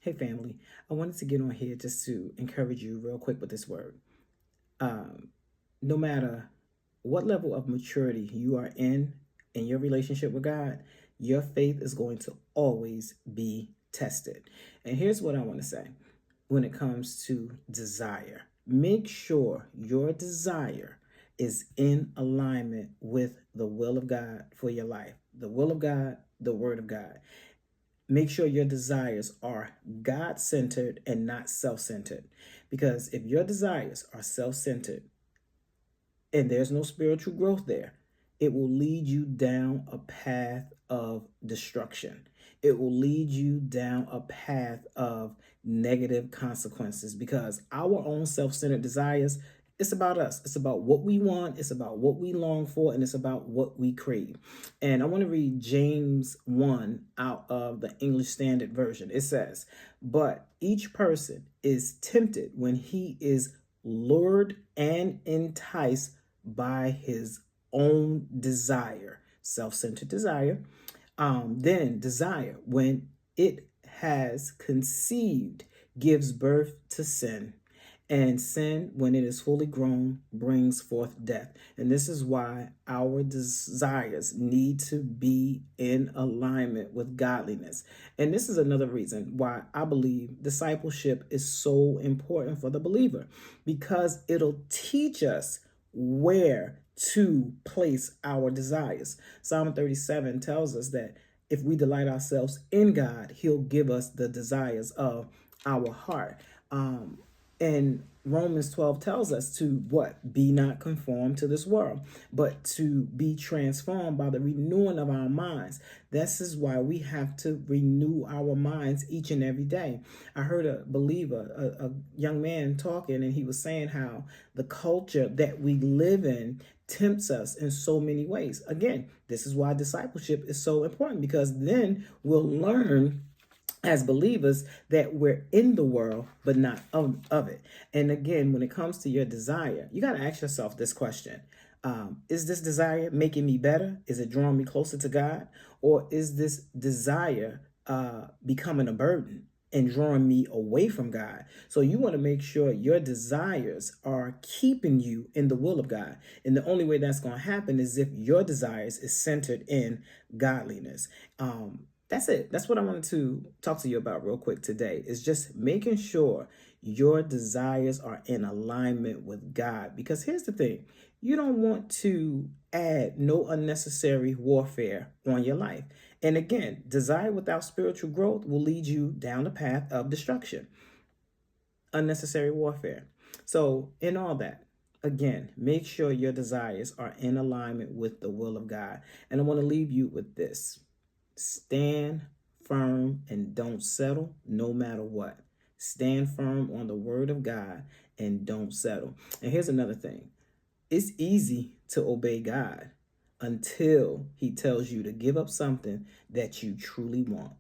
Hey, family. I wanted to get on here just to encourage you real quick with this word. Um, no matter what level of maturity you are in your relationship with God, your faith is going to always be tested. And here's what I want to say when it comes to desire. Make sure your desire is in alignment with the will of God for your life. The will of God, the word of God. Make sure your desires are God centered and not self centered. Because if your desires are self centered and there's no spiritual growth there, it will lead you down a path of destruction. It will lead you down a path of negative consequences because our own self centered desires, it's about us. It's about what we want. It's about what we long for. And it's about what we crave. And I want to read James 1 out of the English Standard Version. It says, "But each person is tempted when he is lured and enticed by his own desire, self-centered desire. Then desire, when it has conceived, gives birth to sin. And sin, when it is fully grown, brings forth death." And this is why our desires need to be in alignment with godliness. And this is another reason why I believe discipleship is so important for the believer, because it'll teach us where to place our desires. Psalm 37 tells us that if we delight ourselves in God, He'll give us the desires of our heart. And Romans 12 tells us to what? Be not conformed to this world, but to be transformed by the renewing of our minds. This is why we have to renew our minds each and every day. I heard a believer, a young man talking, and he was saying how the culture that we live in tempts us in so many ways. Again, this is why discipleship is so important, because then we'll learn as believers that we're in the world but not of it. And again, when it comes to your desire, you got to ask yourself this question. Is this desire making me better? Is it drawing me closer to God? Or is this desire becoming a burden and drawing me away from God? So you want to make sure your desires are keeping you in the will of God. And the only way that's going to happen is if your desires is centered in godliness. That's it. That's what I wanted to talk to you about real quick today, is just making sure your desires are in alignment with God. Because here's the thing, you don't want to add no unnecessary warfare on your life. And again, desire without spiritual growth will lead you down the path of destruction, unnecessary warfare. So, in all that, again, make sure your desires are in alignment with the will of God. And I want to leave you with this. Stand firm and don't settle no matter what. Stand firm on the word of God and don't settle. And here's another thing. It's easy to obey God until He tells you to give up something that you truly want.